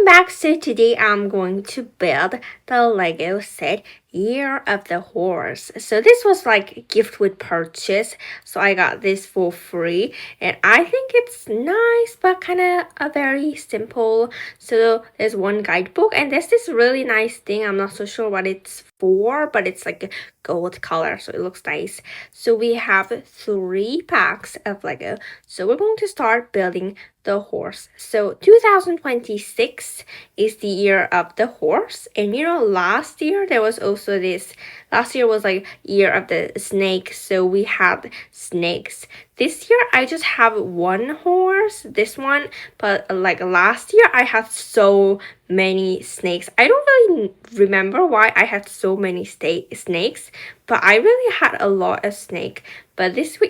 welcome back. So today I'm going to build the Lego set Year of the Horse. So this was like a gift with purchase. So I got this for free and I think it's nice but kind of a very simple. So there's one guidebook and there's this really nice thing. I'm not so sure what it's for, but it's like a gold color, so it looks nice. So we have 3 packs of Lego. So we're going to start building the horse. So 2026 is the year of the horse, and last year there was also this. Last year was like year of the snake, so we had snakes. This year I just have one horse, this one, but like last year I had so many snakes. I don't really remember why I had so many snakes, but I really had a lot of snake. But this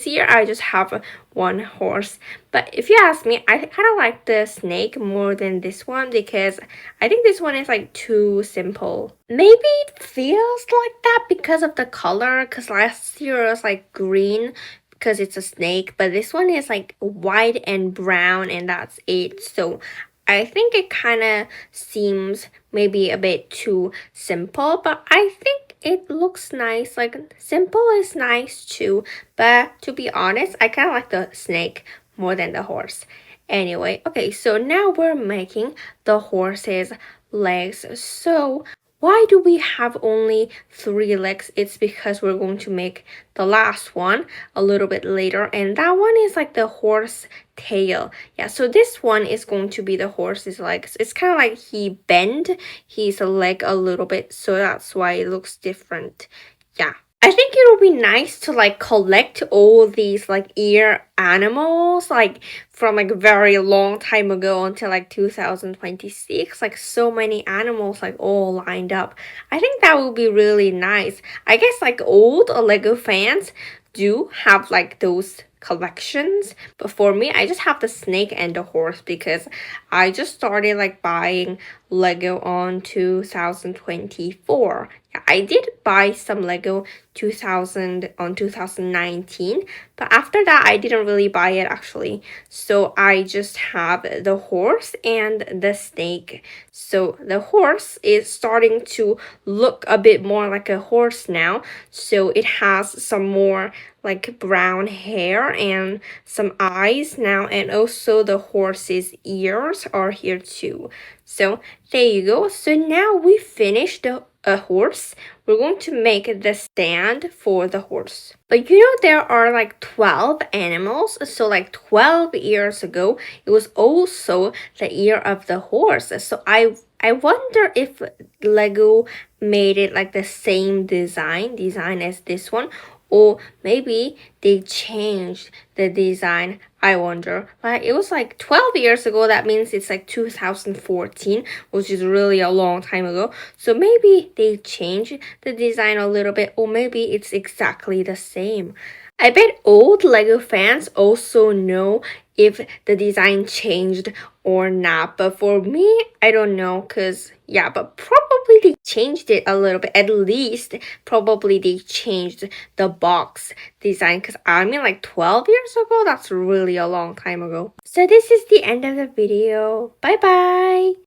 year I just have one horse. But if you ask me, I kind of like the snake more than this one because I think this one is like too simple. Maybe it feels like that because of the color, because last year it was like green because it's a snake, but this one is like white and brown and that's it. So I think it kind of seems maybe a bit too simple, but I think it looks nice. Like simple is nice too, but to be honest, I kind of like the snake more than the horse. Anyway, okay, so now we're making the horse's legs. So why do we have only 3 legs? It's because we're going to make the last one a little bit later, and that one is like the horse tail. Yeah, so this one is going to be the horse's legs. It's kind of like he bent his leg a little bit, so that's why it looks different. Yeah. I think it would be nice to like collect all these like ear animals like from like a very long time ago until like 2026, like so many animals like all lined up. I think that would be really nice. I guess like old Lego fans do have like those collections, but for me I just have the snake and the horse because I just started like buying Lego on 2024. Yeah, I did buy some Lego 2019, but after that I didn't really buy it actually. So I just have the horse and the snake. So the horse is starting to look a bit more like a horse now. So it has some more like brown hair and some eyes now, and also the horse's ears are here too. So there you go. So now we finished a horse. We're going to make the stand for the horse. But there are like 12 animals. So like 12 years ago, it was also the year of the horse. So I wonder if Lego made it like the same design as this one, or maybe they changed the design. I wonder. Like it was like 12 years ago. That means it's like 2014, which is really a long time ago. So maybe they changed the design a little bit, or maybe it's exactly the same. I bet old Lego fans also know if the design changed or not. But for me, I don't know, because yeah, but probably they changed it a little bit. At least probably they changed the box design, because I mean like 12 years ago, that's really a long time ago. So this is the end of the video. Bye bye.